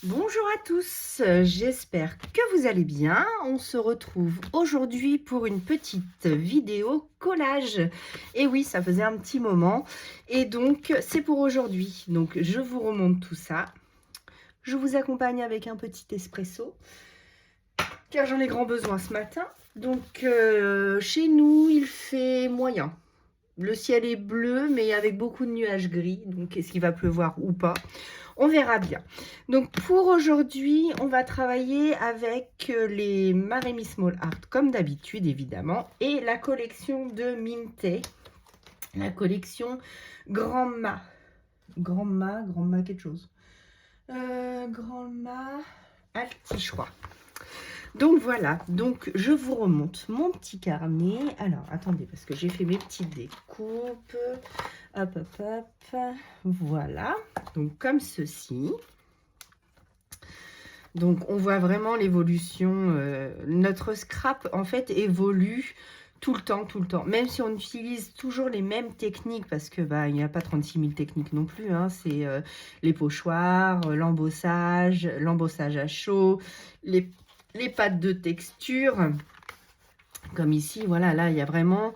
Bonjour à tous, j'espère que vous allez bien. On se retrouve aujourd'hui pour une petite vidéo collage. Et oui, ça faisait un petit moment. Et donc, c'est pour aujourd'hui. Donc, je vous remonte tout ça. Je vous accompagne avec un petit espresso, car j'en ai grand besoin ce matin. Donc, chez nous, il fait moyen. Le ciel est bleu, mais avec beaucoup de nuages gris. Donc, est-ce qu'il va pleuvoir ou pas? On verra bien. Donc, pour aujourd'hui, on va travailler avec les Maremi Small Art, comme d'habitude, évidemment, et la collection de Mintay, la collection Grandma. Grandma quelque chose. Grandma Alti, je crois. Donc voilà, donc je vous remonte mon petit carnet. Alors, attendez, parce que j'ai fait mes petites découpes. Hop, hop, hop. Voilà, donc comme ceci. Donc, on voit vraiment l'évolution. Notre scrap, en fait, évolue tout le temps, tout le temps. Même si on utilise toujours les mêmes techniques, parce que bah, il n'y a pas 36 000 techniques non plus. Hein, c'est les pochoirs, l'embossage à chaud, les pâtes de texture. Comme ici, voilà, là, il y a vraiment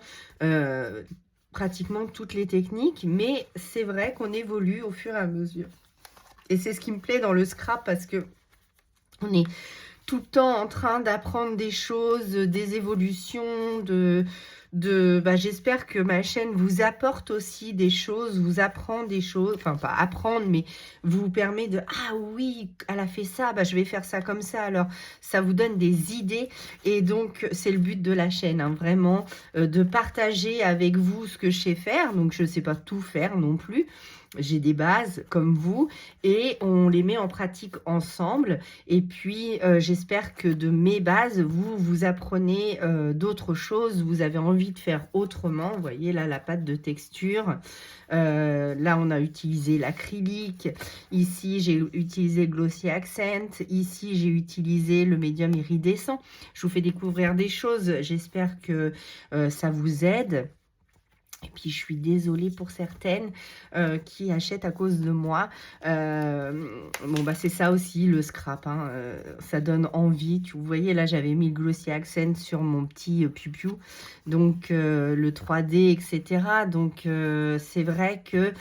pratiquement toutes les techniques. Mais c'est vrai qu'on évolue au fur et à mesure. Et c'est ce qui me plaît dans le scrap, parce que on est tout le temps en train d'apprendre des choses, des évolutions, j'espère que ma chaîne vous apporte aussi des choses, vous apprend des choses, enfin pas apprendre, mais vous permet de, ah oui, elle a fait ça, je vais faire ça comme ça, alors ça vous donne des idées, et donc c'est le but de la chaîne, hein, vraiment, de partager avec vous ce que je sais faire, donc je ne sais pas tout faire non plus, j'ai des bases comme vous, et on les met en pratique ensemble. Et puis, j'espère que de mes bases, vous apprenez d'autres choses, vous avez envie de faire autrement. Vous voyez, là, la pâte de texture. Là, on a utilisé l'acrylique. Ici, j'ai utilisé le Glossy Accent. Ici, j'ai utilisé le médium iridescent. Je vous fais découvrir des choses. J'espère que ça vous aide. Et puis, je suis désolée pour certaines qui achètent à cause de moi. C'est ça aussi, le scrap. Hein, ça donne envie. Vous voyez, là, j'avais mis le Glossy Accent sur mon petit piou-piou. Donc, le 3D, etc. Donc, c'est vrai que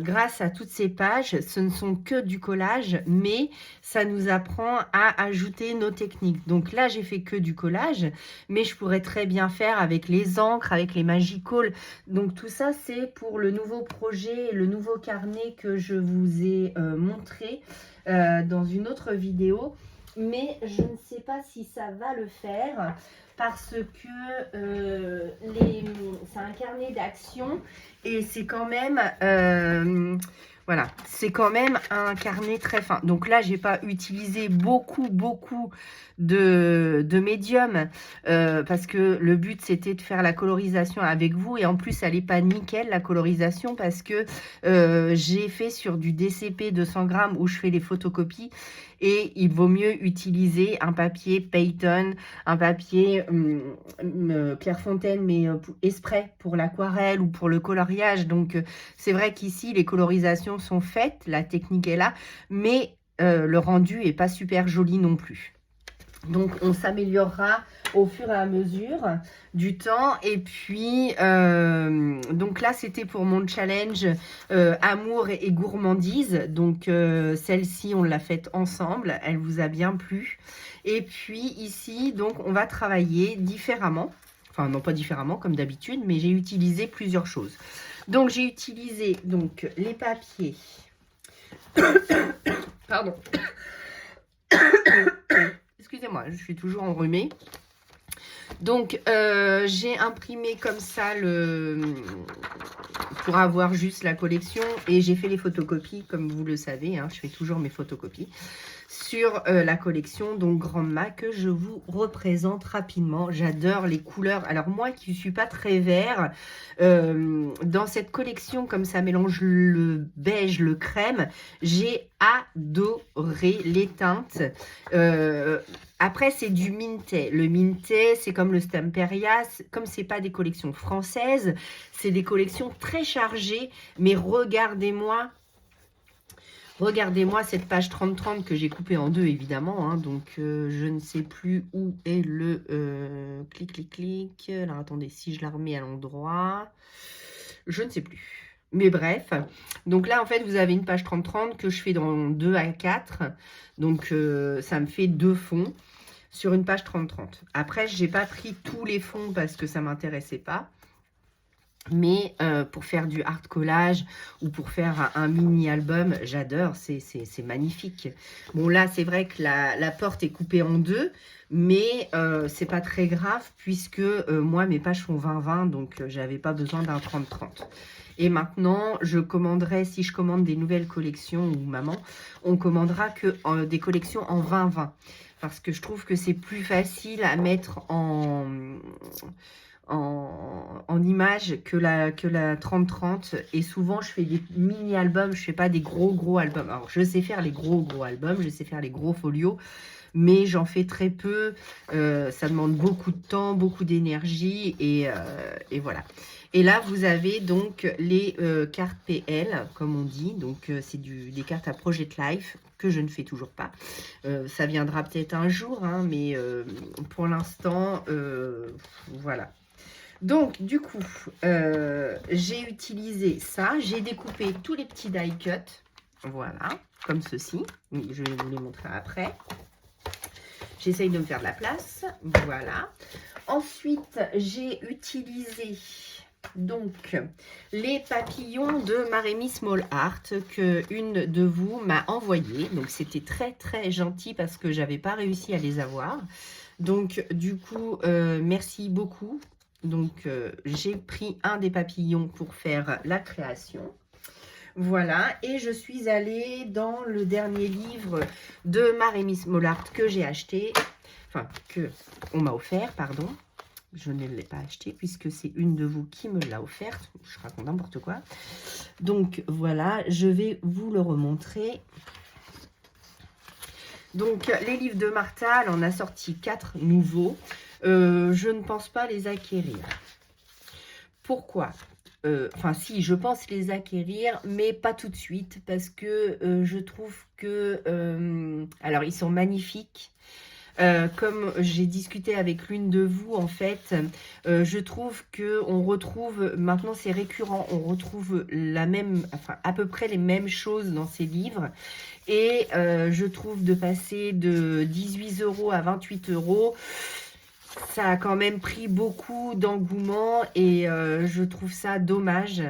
grâce à toutes ces pages, ce ne sont que du collage, mais ça nous apprend à ajouter nos techniques. Donc là, j'ai fait que du collage, mais je pourrais très bien faire avec les encres, avec les Magical. Donc tout ça, c'est pour le nouveau projet, le nouveau carnet que je vous ai montré dans une autre vidéo. Mais je ne sais pas si ça va le faire parce que c'est un carnet d'action et c'est quand même... voilà, c'est quand même un carnet très fin. Donc là, j'ai pas utilisé beaucoup de médium parce que le but, c'était de faire la colorisation avec vous. Et en plus, elle n'est pas nickel, la colorisation, parce que j'ai fait sur du DCP 200 grammes où je fais les photocopies. Et il vaut mieux utiliser un papier Payton, un papier Clairefontaine, mais exprès pour l'aquarelle ou pour le coloriage. Donc, c'est vrai qu'ici, les colorisations sont faites, la technique est là, mais le rendu n'est pas super joli non plus. Donc, on s'améliorera au fur et à mesure du temps. Et puis, donc là, c'était pour mon challenge amour et gourmandise. Donc, celle-ci, on l'a faite ensemble. Elle vous a bien plu. Et puis, ici, donc, on va travailler différemment. Enfin, non pas différemment, comme d'habitude, mais j'ai utilisé plusieurs choses. Donc, j'ai utilisé donc, les papiers. Pardon. Excusez-moi, je suis toujours enrhumée. Donc, j'ai imprimé comme ça pour avoir juste la collection. Et j'ai fait les photocopies, comme vous le savez. Hein, je fais toujours mes photocopies sur la collection, donc Grandma, que je vous représente rapidement. J'adore les couleurs. Alors, moi qui ne suis pas très vert, dans cette collection, comme ça mélange le beige, le crème, j'ai adoré les teintes. Après, c'est du Mintay. Le Mintay, c'est comme le Stamperia. Comme ce n'est pas des collections françaises, c'est des collections très chargées. Mais regardez-moi Regardez-moi cette page 30-30 que j'ai coupée en deux, évidemment. Hein, donc, je ne sais plus où est le clic, clic, clic. Alors, attendez, si je la remets à l'endroit, je ne sais plus. Mais bref, donc là, en fait, vous avez une page 30-30 que je fais dans 2 à 4. Donc, ça me fait 2 fonds sur une page 30-30. Après, je n'ai pas pris tous les fonds parce que ça ne m'intéressait pas. Mais pour faire du art collage ou pour faire un mini-album, j'adore, c'est magnifique. Bon, là, c'est vrai que la porte est coupée en deux, mais c'est pas très grave puisque moi, mes pages font 20-20, donc j'avais pas besoin d'un 30-30. Et maintenant, je commanderai, si je commande des nouvelles collections, ou maman, on commandera que des collections en 20-20. Parce que je trouve que c'est plus facile à mettre en image que la 30-30. Et souvent, je fais des mini-albums, je fais pas des gros albums. Alors, je sais faire les gros albums, je sais faire les gros folios, mais j'en fais très peu. Ça demande beaucoup de temps, beaucoup d'énergie, et voilà. Et là, vous avez donc les cartes PL, comme on dit. Donc, c'est des cartes à Project Life que je ne fais toujours pas. Ça viendra peut-être un jour, hein, mais pour l'instant, voilà. Donc, du coup, j'ai utilisé ça. J'ai découpé tous les petits die cut. Voilà, comme ceci. Oui, je vais vous les montrer après. J'essaye de me faire de la place. Voilà. Ensuite, j'ai utilisé donc les papillons de Marémy Small Art que une de vous m'a envoyé. Donc, c'était très gentil parce que j'avais pas réussi à les avoir. Donc, du coup, merci beaucoup. Donc, j'ai pris un des papillons pour faire la création. Voilà, et je suis allée dans le dernier livre de Marémy Small Art que j'ai acheté, enfin, que on m'a offert, pardon. Je ne l'ai pas acheté puisque c'est une de vous qui me l'a offerte. Je raconte n'importe quoi. Donc, voilà, je vais vous le remontrer. Donc, les livres de Martha, elle en a sorti 4 nouveaux. Je ne pense pas les acquérir. Pourquoi ? Enfin, si, je pense les acquérir, mais pas tout de suite, parce que je trouve que... alors, ils sont magnifiques. Comme j'ai discuté avec l'une de vous, en fait, je trouve qu'on retrouve, maintenant c'est récurrent, on retrouve à peu près les mêmes choses dans ces livres. Et je trouve de passer de 18 € à 28 €, ça a quand même pris beaucoup d'engouement et je trouve ça dommage.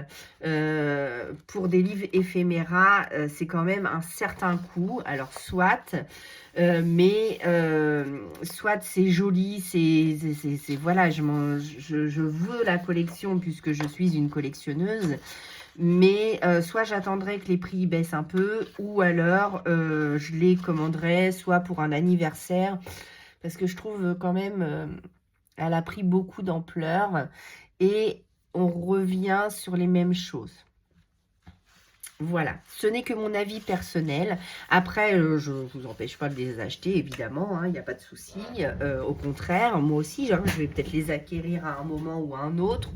Pour des livres éphéméras, c'est quand même un certain coût. Alors, soit, mais soit c'est joli, c'est voilà, je veux la collection puisque je suis une collectionneuse. Mais soit j'attendrai que les prix baissent un peu, ou alors je les commanderai soit pour un anniversaire, parce que je trouve quand même elle a pris beaucoup d'ampleur et on revient sur les mêmes choses. Voilà, ce n'est que mon avis personnel. Après, je ne vous empêche pas de les acheter, évidemment, il n'y a pas de souci. Au contraire, moi aussi, je vais peut-être les acquérir à un moment ou à un autre,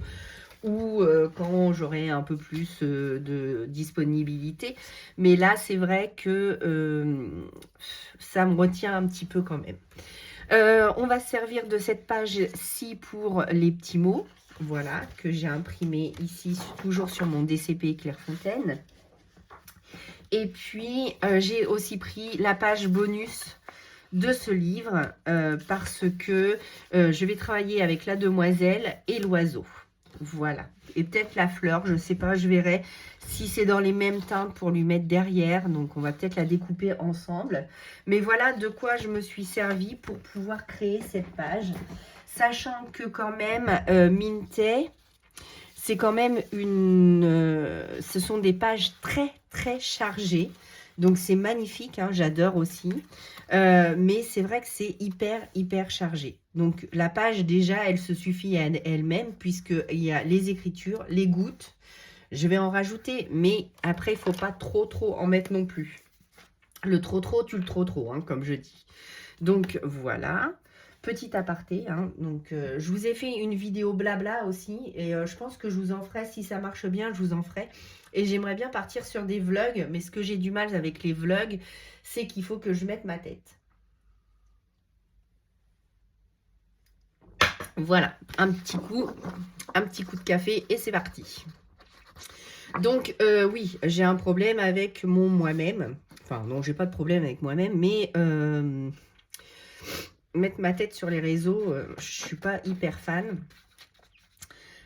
ou quand j'aurai un peu plus de disponibilité. Mais là, c'est vrai que ça me retient un petit peu quand même. On va se servir de cette page-ci pour les petits mots, voilà, que j'ai imprimé ici, toujours sur mon DCP Clairefontaine. Et puis, j'ai aussi pris la page bonus de ce livre parce que je vais travailler avec la demoiselle et l'oiseau. Voilà. Et peut-être la fleur, je ne sais pas, je verrai si c'est dans les mêmes teintes pour lui mettre derrière. Donc, on va peut-être la découper ensemble. Mais voilà de quoi je me suis servie pour pouvoir créer cette page. Sachant que quand même, Minté, c'est quand même ce sont des pages très chargées. Donc, c'est magnifique, hein, j'adore aussi. Mais c'est vrai que c'est hyper chargé. Donc, la page, déjà, elle se suffit à elle-même puisqu'il y a les écritures, les gouttes. Je vais en rajouter, mais après, il ne faut pas trop en mettre non plus. Le trop, tue le trop, hein, comme je dis. Donc, voilà. petit aparté, hein, donc je vous ai fait une vidéo blabla aussi, et je pense que je vous en ferai, si ça marche bien, je vous en ferai. Et j'aimerais bien partir sur des vlogs, mais ce que j'ai du mal avec les vlogs, c'est qu'il faut que je mette ma tête. Voilà, un petit coup de café et c'est parti. Donc oui, j'ai un problème avec mon moi-même. Enfin non, j'ai pas de problème avec moi-même, mais mettre ma tête sur les réseaux, je suis pas hyper fan.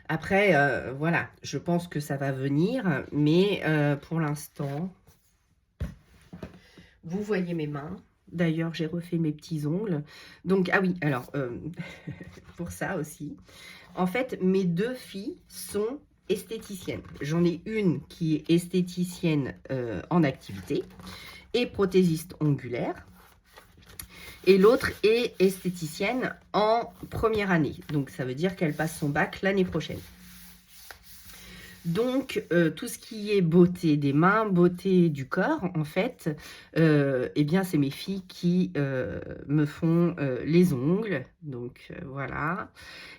Après, voilà, je pense que ça va venir, mais pour l'instant, vous voyez mes mains. D'ailleurs, j'ai refait mes petits ongles. Donc, ah oui, alors, pour ça aussi. En fait, mes 2 filles sont esthéticiennes. J'en ai une qui est esthéticienne en activité et prothésiste ongulaire. Et l'autre est esthéticienne en première année. Donc, ça veut dire qu'elle passe son bac l'année prochaine. Donc, tout ce qui est beauté des mains, beauté du corps, en fait, eh bien, c'est mes filles qui me font les ongles. Donc, voilà.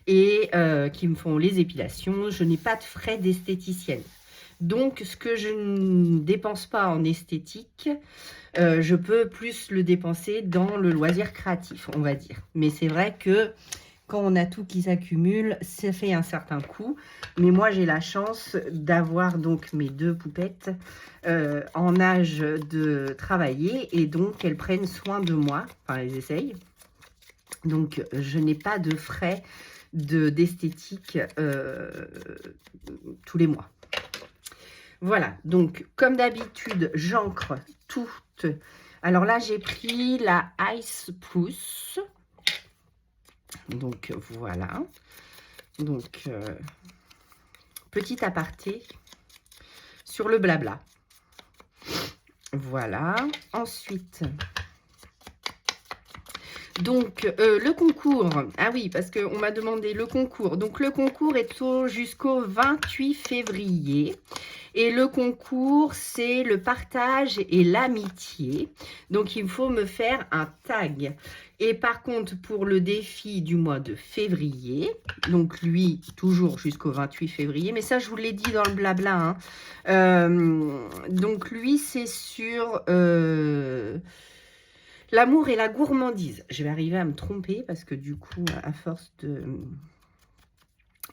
Et qui me font les épilations. Je n'ai pas de frais d'esthéticienne. Donc, ce que je ne dépense pas en esthétique, je peux plus le dépenser dans le loisir créatif, on va dire. Mais c'est vrai que quand on a tout qui s'accumule, ça fait un certain coût. Mais moi, j'ai la chance d'avoir donc mes 2 poupettes en âge de travailler. Et donc, elles prennent soin de moi. Enfin, elles essayent. Donc, je n'ai pas de frais d'esthétique tous les mois. Voilà, donc comme d'habitude, j'encre toutes. Alors là, j'ai pris la Ice Plus. Donc voilà. Donc, petit aparté sur le blabla. Voilà. Ensuite, donc le concours. Ah oui, parce qu'on m'a demandé le concours. Donc le concours est jusqu'au 28 février. Et le concours, c'est le partage et l'amitié. Donc, il faut me faire un tag. Et par contre, pour le défi du mois de février, donc lui, toujours jusqu'au 28 février, mais ça, je vous l'ai dit dans le blabla. Hein. Donc, lui, c'est sur l'amour et la gourmandise. Je vais arriver à me tromper parce que du coup, à force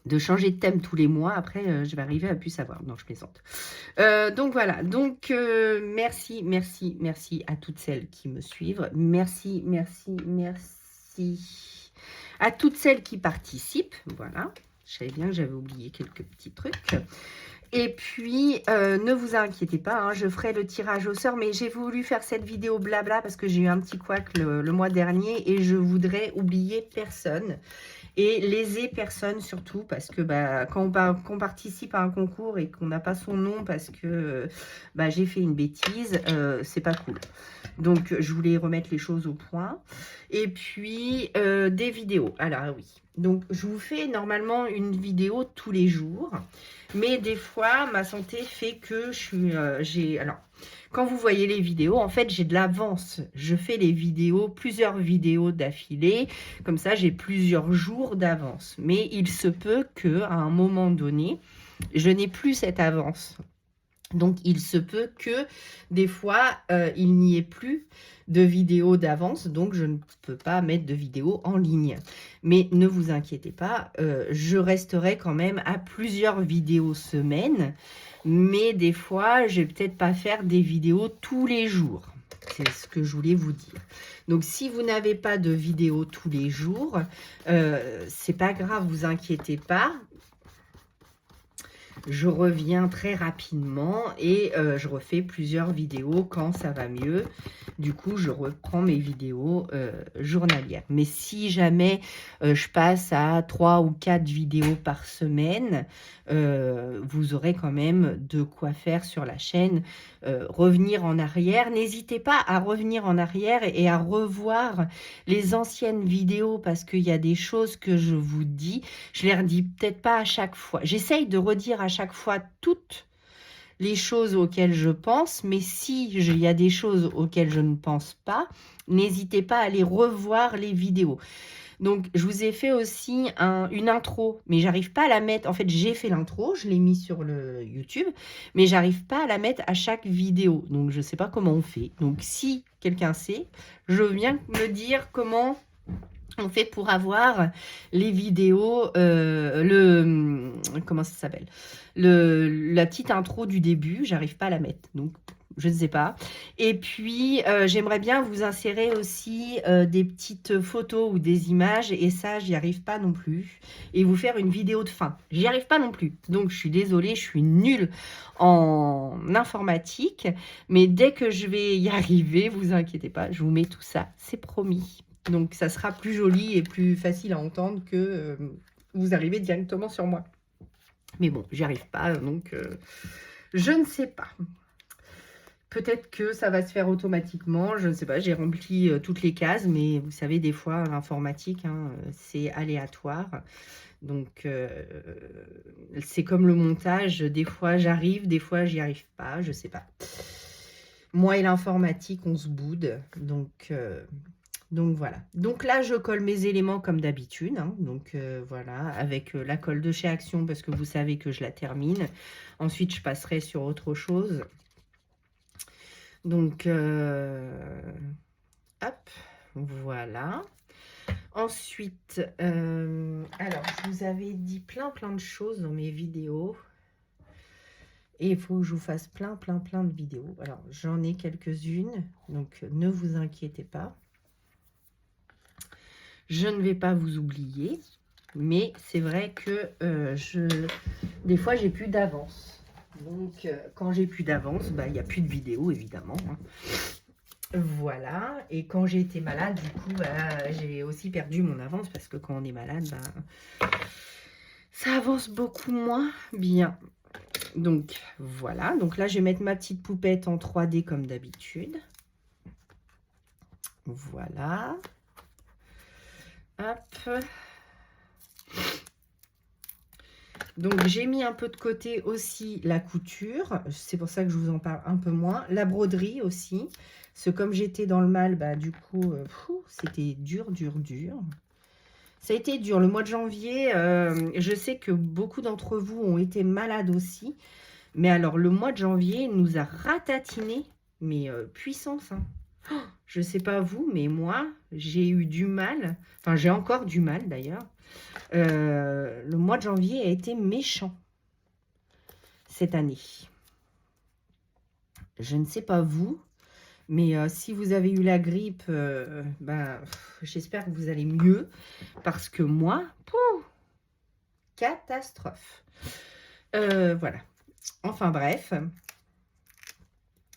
de changer de thème tous les mois. Après, je vais arriver à plus savoir. Non, je plaisante. Donc, voilà. Donc, merci, merci, merci à toutes celles qui me suivent. Merci, merci, merci à toutes celles qui participent. Voilà. Je savais bien que j'avais oublié quelques petits trucs. Et puis, ne vous inquiétez pas, hein, je ferai le tirage au sort, mais j'ai voulu faire cette vidéo blabla parce que j'ai eu un petit couac le mois dernier et je voudrais oublier personne. Et léser personne surtout, parce que quand on participe à un concours et qu'on n'a pas son nom parce que j'ai fait une bêtise, c'est pas cool. Donc, je voulais remettre les choses au point. Et puis, des vidéos. Alors, oui. Donc, je vous fais normalement une vidéo tous les jours. Mais des fois, ma santé fait que alors, quand vous voyez les vidéos, en fait, j'ai de l'avance. Je fais les vidéos, plusieurs vidéos d'affilée. Comme ça, j'ai plusieurs jours d'avance. Mais il se peut qu'à un moment donné, je n'ai plus cette avance. Donc, il se peut que des fois, il n'y ait plus de vidéos d'avance. Donc, je ne peux pas mettre de vidéos en ligne. Mais ne vous inquiétez pas, je resterai quand même à plusieurs vidéos semaine. Mais des fois, je vais peut-être pas faire des vidéos tous les jours. C'est ce que je voulais vous dire. Donc, si vous n'avez pas de vidéos tous les jours, c'est pas grave, vous inquiétez pas. Je reviens très rapidement et je refais plusieurs vidéos quand ça va mieux. Du coup, je reprends mes vidéos journalières. Mais si jamais je passe à 3 ou 4 vidéos par semaine, vous aurez quand même de quoi faire sur la chaîne. Revenir en arrière. N'hésitez pas à revenir en arrière et à revoir les anciennes vidéos parce qu'il y a des choses que je vous dis. Je les redis peut-être pas à chaque fois. J'essaye de redire à chaque fois toutes les choses auxquelles je pense, mais si il y a des choses auxquelles je ne pense pas, n'hésitez pas à aller revoir les vidéos. Donc, je vous ai fait aussi une intro, mais j'arrive pas à la mettre. En fait, j'ai fait l'intro, je l'ai mis sur le YouTube, mais j'arrive pas à la mettre à chaque vidéo. Donc, je sais pas comment on fait. Donc, si quelqu'un sait, je veux bien me dire comment on fait pour avoir les vidéos, comment ça s'appelle, la petite intro du début, j'arrive pas à la mettre, donc je ne sais pas. Et puis, j'aimerais bien vous insérer aussi des petites photos ou des images, et ça, j'y arrive pas non plus. Et vous faire une vidéo de fin, j'y arrive pas non plus. Donc, je suis désolée, je suis nulle en informatique, mais dès que je vais y arriver, vous inquiétez pas, je vous mets tout ça, c'est promis. Donc, ça sera plus joli et plus facile à entendre que vous arrivez directement sur moi. Mais bon, j'y arrive pas, donc je ne sais pas. Peut-être que ça va se faire automatiquement, je ne sais pas. J'ai rempli toutes les cases, mais vous savez, des fois, l'informatique, hein, c'est aléatoire. Donc, c'est comme le montage. Des fois, j'arrive, des fois, j'y arrive pas, je sais pas. Moi et l'informatique, on se boude, donc voilà. Donc là, je colle mes éléments comme d'habitude. Hein. Donc voilà, avec la colle de chez Action, parce que vous savez que je la termine. Ensuite, je passerai sur autre chose. Donc, hop, voilà. Ensuite, alors, je vous avais dit plein de choses dans mes vidéos. Et il faut que je vous fasse plein de vidéos. Alors, j'en ai quelques-unes, donc ne vous inquiétez pas. Je ne vais pas vous oublier, mais c'est vrai que des fois, j'ai plus d'avance. Donc, quand j'ai plus d'avance, bah, il n'y a plus de vidéos, évidemment. Hein. Voilà. Et quand j'ai été malade, du coup, bah, j'ai aussi perdu mon avance parce que quand on est malade, bah, ça avance beaucoup moins bien. Donc, voilà. Donc là, je vais mettre ma petite poupette en 3D comme d'habitude. Voilà. Hop. Donc, j'ai mis un peu de côté aussi la couture. C'est pour ça que je vous en parle un peu moins. La broderie aussi. Parce que comme j'étais dans le mal, bah, du coup, c'était dur. Ça a été dur. Le mois de janvier, je sais que beaucoup d'entre vous ont été malades aussi. Mais alors, le mois de janvier nous a ratatiné, mais puissance, hein. Je ne sais pas vous, mais moi, j'ai eu du mal. Enfin, j'ai encore du mal, d'ailleurs. Le mois de janvier a été méchant cette année. Je ne sais pas vous, mais si vous avez eu la grippe, ben, j'espère que vous allez mieux. Parce que moi, catastrophe. Voilà. Enfin bref.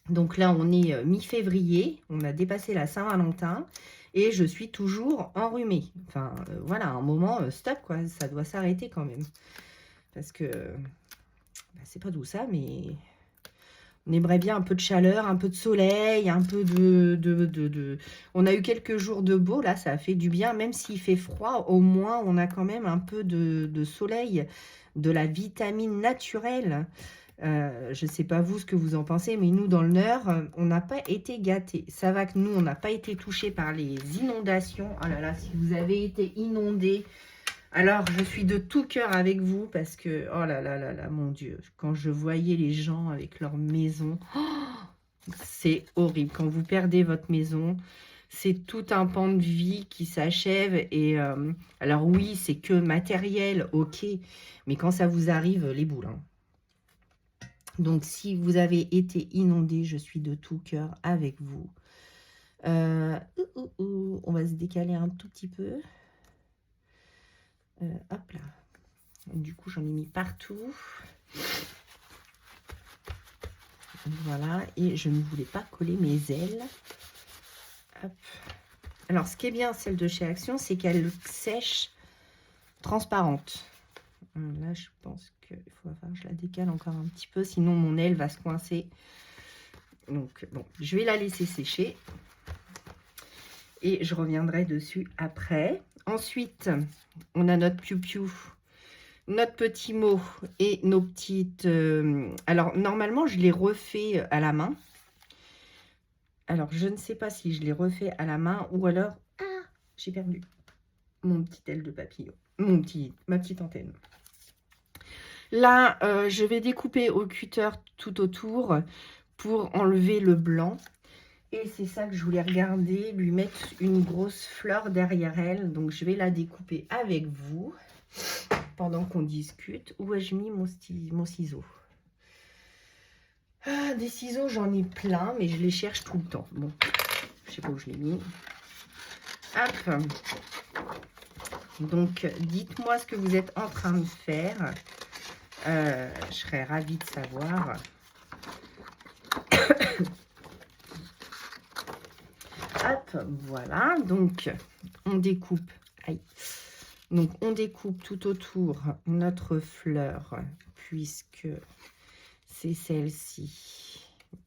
Donc là, on est mi-février. On a dépassé la Saint-Valentin. Et je suis toujours enrhumée. Enfin, voilà, un moment, stop, quoi. Ça doit s'arrêter quand même. Parce que, bah, c'est pas d'où ça, mais on aimerait bien un peu de chaleur, un peu de soleil, un peu de... On a eu quelques jours de beau, là, ça a fait du bien. Même s'il fait froid, au moins, on a quand même un peu de soleil, de la vitamine naturelle. Je ne sais pas vous ce que vous en pensez, mais nous, dans le Nord, on n'a pas été gâtés. Ça va que nous, on n'a pas été touchés par les inondations. Oh là là, si vous avez été inondés, alors je suis de tout cœur avec vous parce que, oh là là là là, mon Dieu, quand je voyais les gens avec leur maison, oh, c'est horrible. Quand vous perdez votre maison, c'est tout un pan de vie qui s'achève. Et alors oui, c'est que matériel, ok, mais quand ça vous arrive, les boules, hein. Donc, si vous avez été inondé, je suis de tout cœur avec vous. On va se décaler un tout petit peu. Hop là. Du coup, j'en ai mis partout. Voilà. Et je ne voulais pas coller mes ailes. Hop. Alors, ce qui est bien, celle de chez Action, c'est qu'elle sèche transparente. Là, je pense qu'il faut que je la décale encore un petit peu, sinon mon aile va se coincer. Donc, bon, je vais la laisser sécher. Et je reviendrai dessus après. Ensuite, on a notre piou-piou, notre petit mot et nos petites... alors, normalement, je les refais à la main. Alors, je ne sais pas si je les refais à la main ou alors... Ah, j'ai perdu. mon petit aile de papillon, ma petite antenne. Là, je vais découper au cutter tout autour pour enlever le blanc. Et c'est ça que je voulais regarder, lui mettre une grosse fleur derrière elle. Donc, je vais la découper avec vous pendant qu'on discute. Où ai-je mis mon ciseau? Ah, des ciseaux, j'en ai plein, mais je les cherche tout le temps. Bon, je sais pas où je l'ai mis. Hop. Donc, dites-moi ce que vous êtes en train de faire. Je serais ravie de savoir. Hop, voilà. Donc, on découpe. Aïe. Donc, on découpe tout autour notre fleur, puisque c'est celle-ci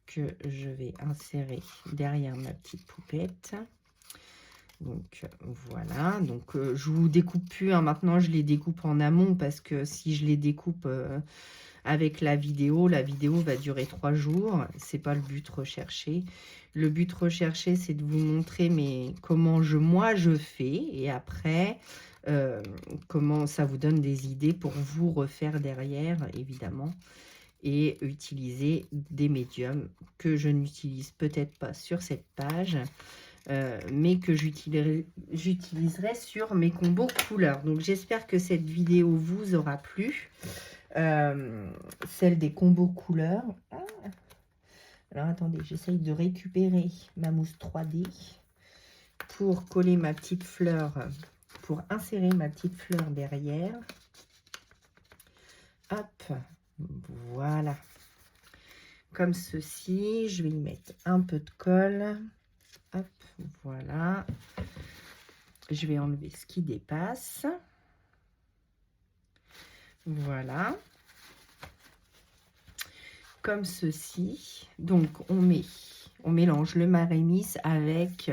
que je vais insérer derrière ma petite poupette. Donc, voilà. Donc, je vous découpe plus. Hein. Maintenant, je les découpe en amont parce que si je les découpe avec la vidéo va durer 3 jours. C'est pas le but recherché. Le but recherché, c'est de vous montrer comment moi je fais. Et après, comment ça vous donne des idées pour vous refaire derrière, évidemment. Et utiliser des médiums que je n'utilise peut-être pas sur cette page. Mais que j'utiliserai sur mes combos couleurs. Donc, j'espère que cette vidéo vous aura plu. Celle des combos couleurs. Ah. Alors, attendez, j'essaye de récupérer ma mousse 3D pour coller ma petite fleur, pour insérer ma petite fleur derrière. Hop, voilà. Comme ceci, je vais y mettre un peu de colle. Hop, voilà. Je vais enlever ce qui dépasse. Voilà. Comme ceci. Donc, on mélange le Marémis avec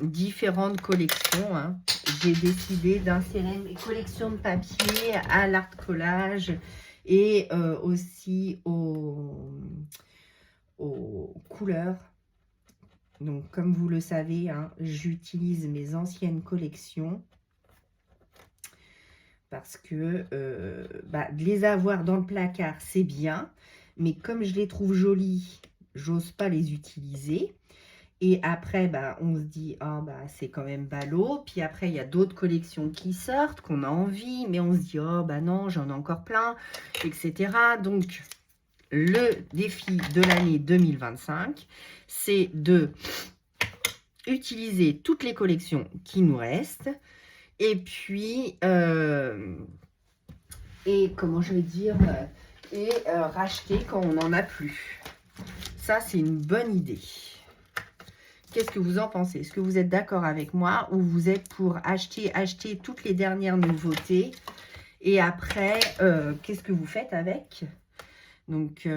différentes collections. Hein. J'ai décidé d'insérer mes collections de papier à l'art collage et aussi aux couleurs. Donc, comme vous le savez, hein, j'utilise mes anciennes collections parce que de les avoir dans le placard, c'est bien. Mais comme je les trouve jolies, j'ose pas les utiliser. Et après, on se dit, oh, c'est quand même ballot. Puis après, il y a d'autres collections qui sortent, qu'on a envie. Mais on se dit, oh, non, j'en ai encore plein, etc. Donc, le défi de l'année 2025, c'est de utiliser toutes les collections qui nous restent. Et puis, racheter quand on n'en a plus. Ça, c'est une bonne idée. Qu'est-ce que vous en pensez? Est-ce que vous êtes d'accord avec moi ou vous êtes pour acheter toutes les dernières nouveautés et après, qu'est-ce que vous faites avec? Donc,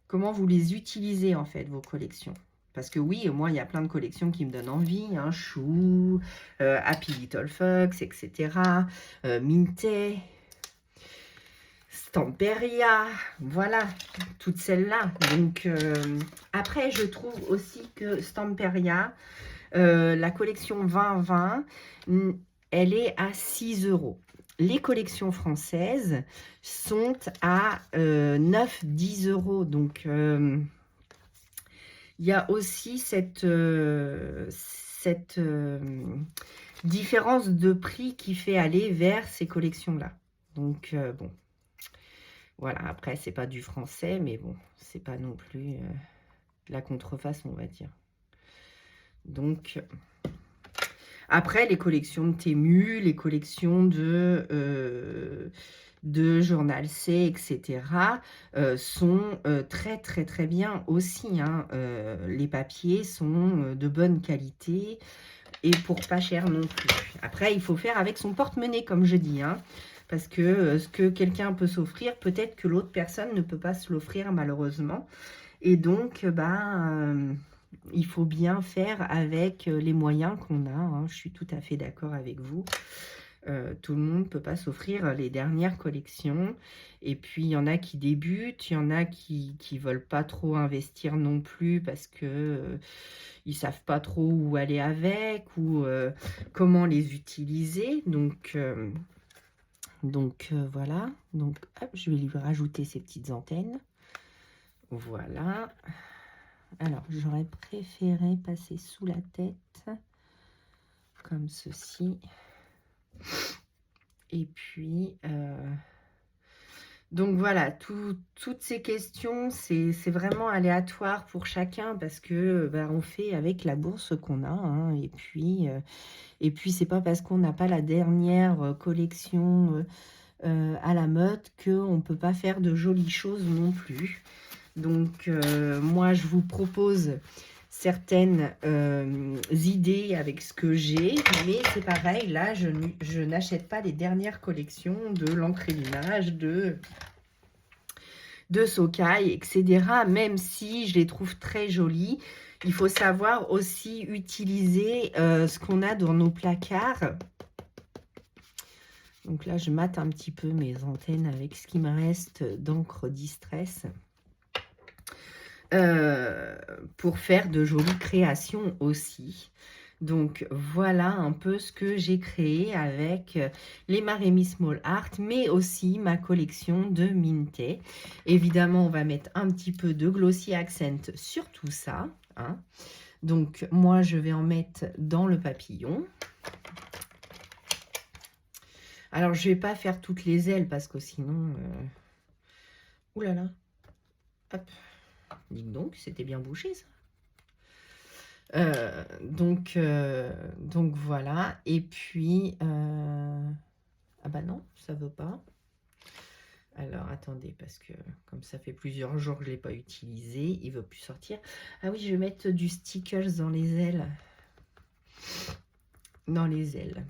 comment vous les utilisez en fait, vos collections? Parce que oui, moi, il y a plein de collections qui me donnent envie. Hein, Chou, Happy Little Fox, etc. Minté, Stamperia, voilà, toutes celles-là. Donc, après, je trouve aussi que Stamperia, la collection 2020, elle est à 6 €. Les collections françaises sont à 9-10 €. Donc, il y a aussi cette différence de prix qui fait aller vers ces collections-là. Donc, bon. Voilà, après, c'est pas du français, mais bon, c'est pas non plus la contrefaçon, on va dire. Donc, après, les collections de Temu, les collections de Journal C, etc., sont très, très, très bien aussi. Hein. Les papiers sont de bonne qualité et pour pas cher non plus. Après, il faut faire avec son porte-monnaie, comme je dis, hein. Parce que ce que quelqu'un peut s'offrir, peut-être que l'autre personne ne peut pas se l'offrir malheureusement. Et donc, il faut bien faire avec les moyens qu'on a. Hein. Je suis tout à fait d'accord avec vous. Tout le monde ne peut pas s'offrir les dernières collections. Et puis, il y en a qui débutent, il y en a qui ne veulent pas trop investir non plus parce que ils ne savent pas trop où aller avec ou comment les utiliser. Donc voilà. Donc, hop, je vais lui rajouter ces petites antennes. Voilà. Alors, j'aurais préféré passer sous la tête, comme ceci. Et puis, donc voilà, toutes ces questions, c'est vraiment aléatoire pour chacun parce que on fait avec la bourse qu'on a. Hein, et puis c'est pas parce qu'on n'a pas la dernière collection à la mode qu'on ne peut pas faire de jolies choses non plus. Donc, moi, je vous propose certaines idées avec ce que j'ai, mais c'est pareil, là, je n'achète pas les dernières collections de l'encre et l'image, de Socai, etc., même si je les trouve très jolies. Il faut savoir aussi utiliser ce qu'on a dans nos placards. Donc là, je mate un petit peu mes antennes avec ce qui me reste d'encre Distress. Pour faire de jolies créations aussi. Donc voilà un peu ce que j'ai créé avec les Maremi Small Art, mais aussi ma collection de Minté. Évidemment, on va mettre un petit peu de Glossy Accent sur tout ça. Hein. Donc moi, je vais en mettre dans le papillon. Alors, je vais pas faire toutes les ailes parce que sinon... Ouh là là. Hop. Dites donc, c'était bien bouché ça. Donc voilà. Et puis... Ah bah non, ça veut pas. Alors, attendez, parce que comme ça fait plusieurs jours que je ne l'ai pas utilisé, il ne veut plus sortir. Ah oui, je vais mettre du stickers dans les ailes. Dans les ailes.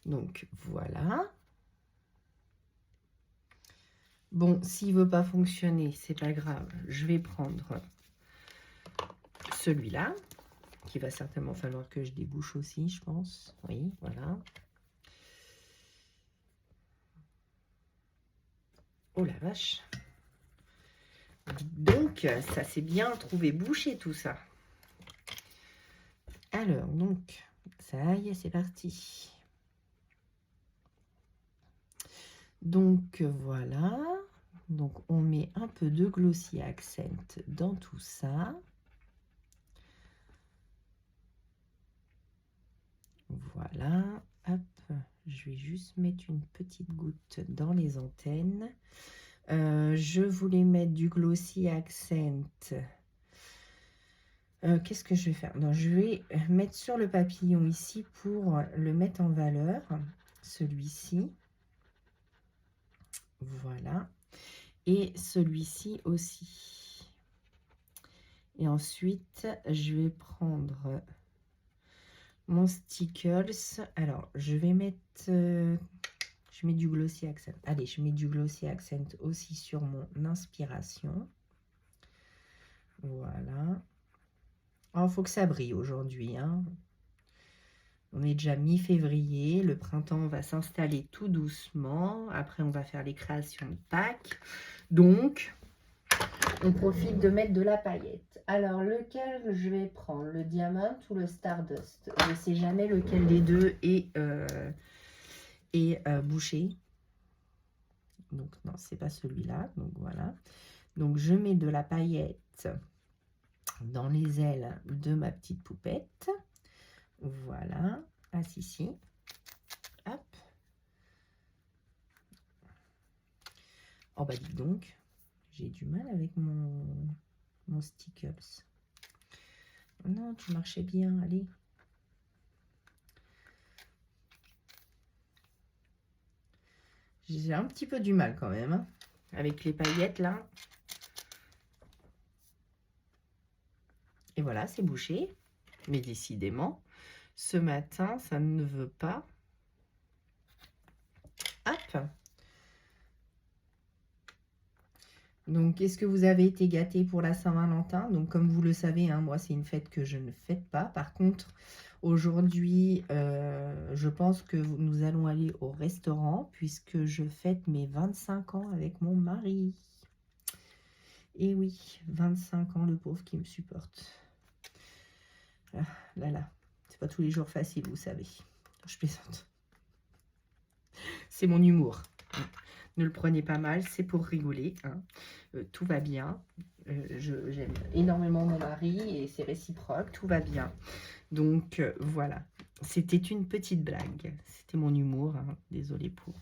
Donc, voilà. Bon, s'il ne veut pas fonctionner, c'est pas grave. Je vais prendre celui-là, qu'il va certainement falloir que je débouche aussi, je pense. Oui, voilà. Oh la vache. Donc, ça s'est bien trouvé bouché tout ça. Alors, donc, ça y est, c'est parti. Donc, voilà. Donc, on met un peu de Glossy Accent dans tout ça. Voilà. Hop. Je vais juste mettre une petite goutte dans les antennes. Je voulais mettre du Glossy Accent. Qu'est-ce que je vais faire? Non, je vais mettre sur le papillon ici pour le mettre en valeur. Celui-ci. Voilà. Et celui-ci aussi. Et ensuite, je vais prendre mon stickers. Alors, je vais mettre... je mets du Glossy Accent. Allez, je mets du Glossy Accent aussi sur mon inspiration. Voilà. Il faut que ça brille aujourd'hui. Hein. On est déjà mi-février. Le printemps va s'installer tout doucement. Après, on va faire les créations de Pâques. Donc, on profite de mettre de la paillette. Alors, lequel je vais prendre? Le Diamant ou le Stardust? Je ne sais jamais lequel des deux est bouché. Donc, non, c'est pas celui-là. Donc, voilà. Donc, je mets de la paillette dans les ailes de ma petite poupette. Voilà. Ah, si. Hop. Oh, bah, dis donc. J'ai du mal avec mon stickers. Non, tu marchais bien. Allez. J'ai un petit peu du mal quand même. Hein, avec les paillettes, là. Et voilà, c'est bouché. Mais décidément, ce matin, ça ne veut pas. Hop. Donc, est-ce que vous avez été gâtés pour la Saint-Valentin? Donc, comme vous le savez, hein, moi, c'est une fête que je ne fête pas. Par contre, aujourd'hui, je pense que nous allons aller au restaurant puisque je fête mes 25 ans avec mon mari. Et oui, 25 ans, le pauvre qui me supporte. Ah, là, c'est pas tous les jours facile, vous savez. Je plaisante. C'est mon humour. Ne le prenez pas mal, c'est pour rigoler. Hein. Tout va bien. J'aime énormément mon mari et c'est réciproque, tout va bien. Donc voilà, c'était une petite blague. C'était mon humour. Hein. Désolée pour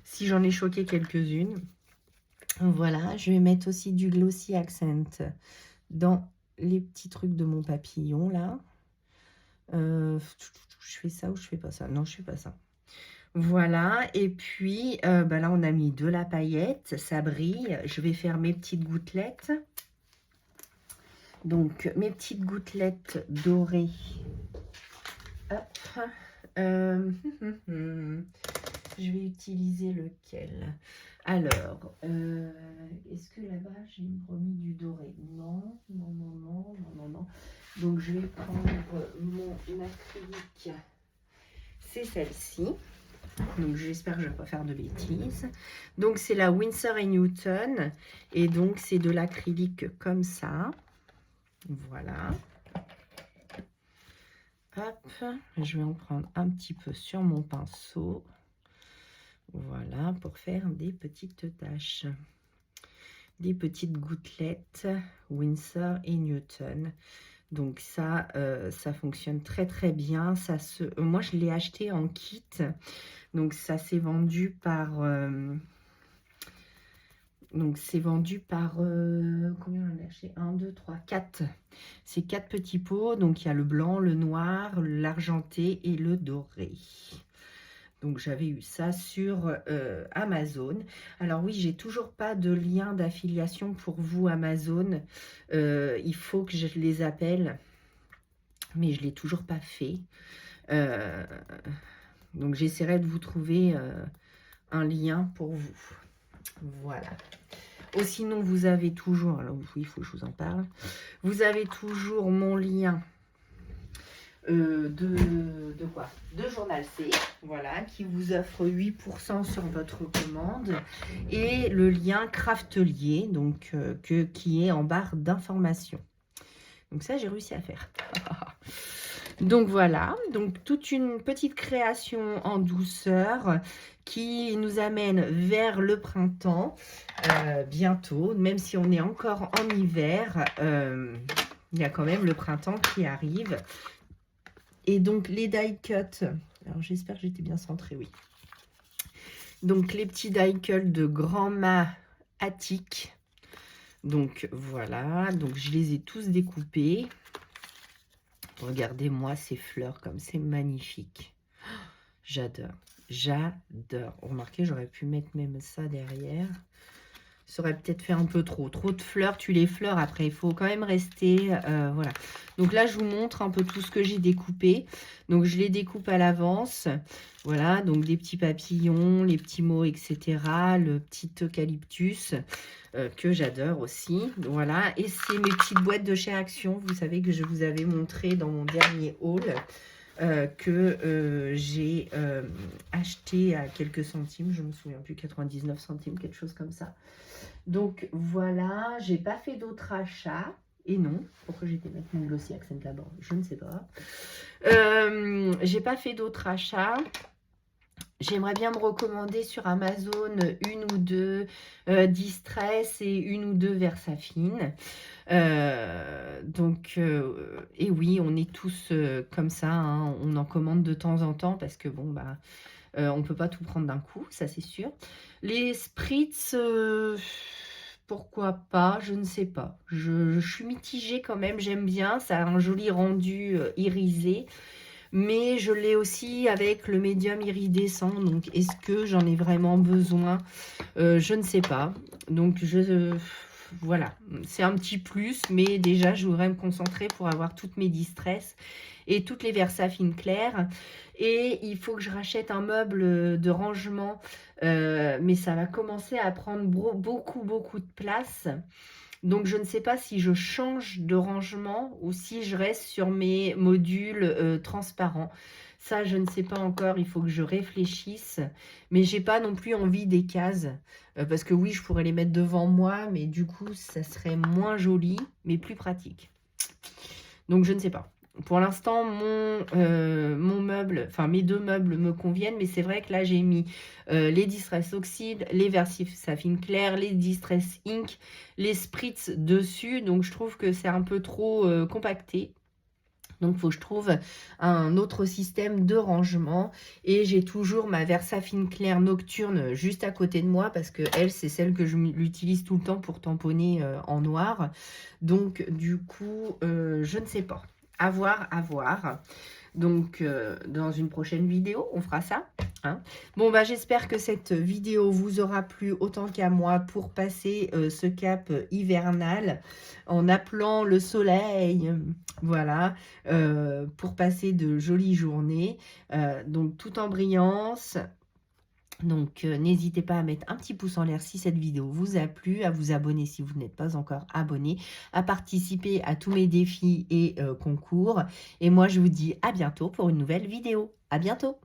si j'en ai choqué quelques-unes. Voilà, je vais mettre aussi du Glossy Accent dans les petits trucs de mon papillon là. Je fais ça ou je fais pas ça? Non, je fais pas ça. Voilà, et puis bah là on a mis de la paillette, ça brille. Je vais faire mes petites gouttelettes. Donc mes petites gouttelettes dorées. Hop. Je vais utiliser lequel? Alors, est-ce que là-bas j'ai remis du doré? Non, non, non, non, non, non, non. Donc je vais prendre mon acrylique. C'est celle-ci. Donc j'espère que je ne vais pas faire de bêtises. Donc c'est la Winsor & Newton. Et donc c'est de l'acrylique comme ça. Voilà. Hop, je vais en prendre un petit peu sur mon pinceau. Voilà, pour faire des petites taches. Des petites gouttelettes Winsor & Newton. Donc ça, ça fonctionne très très bien. Moi, je l'ai acheté en kit. Donc ça s'est vendu par... donc c'est vendu par... combien on a acheté? 1, 2, 3, 4. C'est 4 petits pots. Donc il y a le blanc, le noir, l'argenté et le doré. Donc j'avais eu ça sur Amazon. Alors oui, j'ai toujours pas de lien d'affiliation pour vous Amazon. Il faut que je les appelle, mais je l'ai toujours pas fait. Donc j'essaierai de vous trouver un lien pour vous. Voilà. Oh, sinon vous avez toujours, alors oui, il faut que je vous en parle. Vous avez toujours mon lien. De quoi? De Journal C, voilà, qui vous offre 8% sur votre commande, et le lien Craftelier, donc qui est en barre d'information. Donc ça, j'ai réussi à faire. Donc voilà, donc toute une petite création en douceur qui nous amène vers le printemps bientôt, même si on est encore en hiver, il y a quand même le printemps qui arrive. Et donc, les die cuts, alors j'espère que j'étais bien centrée, oui. Donc, les petits die cuts de Grand-Ma Attic. Donc, voilà. Donc, je les ai tous découpés. Regardez-moi ces fleurs comme c'est magnifique. J'adore. J'adore. Remarquez, j'aurais pu mettre même ça derrière. Ça aurait peut-être fait un peu trop de fleurs, tu les fleurs après, il faut quand même rester, voilà. Donc là, je vous montre un peu tout ce que j'ai découpé. Donc, je les découpe à l'avance, voilà, donc des petits papillons, les petits mots, etc., le petit eucalyptus, que j'adore aussi, voilà. Et c'est mes petites boîtes de chez Action, vous savez que je vous avais montré dans mon dernier haul, que j'ai acheté à quelques centimes, je me souviens plus, 99 centimes, quelque chose comme ça. Donc voilà, j'ai pas fait d'autres achats. Et non, pourquoi j'étais mettre mon Glossy Accent là-bas, je ne sais pas. J'ai pas fait d'autres achats. J'aimerais bien me recommander sur Amazon une ou deux Distress et une ou deux Versafine. Donc, et oui, on est tous comme ça, hein, on en commande de temps en temps parce que bon, bah, on peut pas tout prendre d'un coup, ça c'est sûr. Les spritz, pourquoi pas, je ne sais pas. Je suis mitigée quand même, j'aime bien, ça a un joli rendu irisé. Mais je l'ai aussi avec le médium iridescent. Donc, est-ce que j'en ai vraiment besoin? Je ne sais pas. Donc, voilà, c'est un petit plus, mais déjà, je voudrais me concentrer pour avoir toutes mes distress et toutes les Versafine claires. Et il faut que je rachète un meuble de rangement, mais ça va commencer à prendre beaucoup de place. Donc, je ne sais pas si je change de rangement ou si je reste sur mes modules transparents. Ça, je ne sais pas encore, il faut que je réfléchisse. Mais j'ai pas non plus envie des cases. Parce que oui, je pourrais les mettre devant moi, mais du coup, ça serait moins joli, mais plus pratique. Donc, je ne sais pas. Pour l'instant, mon meuble, enfin mes 2 meubles me conviennent, mais c'est vrai que là, j'ai mis les Distress Oxide, les Versafine clair, les Distress Ink, les Spritz dessus. Donc, je trouve que c'est un peu trop compacté. Donc, il faut que je trouve un autre système de rangement. Et j'ai toujours ma Versafine clair nocturne juste à côté de moi parce que elle, c'est celle que je l'utilise tout le temps pour tamponner en noir. Donc, du coup, je ne sais pas. À voir, à voir. Donc, dans une prochaine vidéo, on fera ça. Hein. Bon, bah, j'espère que cette vidéo vous aura plu autant qu'à moi pour passer ce cap hivernal en appelant le soleil. Voilà, pour passer de jolies journées. Donc, tout en brillance. Donc, n'hésitez pas à mettre un petit pouce en l'air si cette vidéo vous a plu, à vous abonner si vous n'êtes pas encore abonné, à participer à tous mes défis et concours. Et moi, je vous dis à bientôt pour une nouvelle vidéo. À bientôt!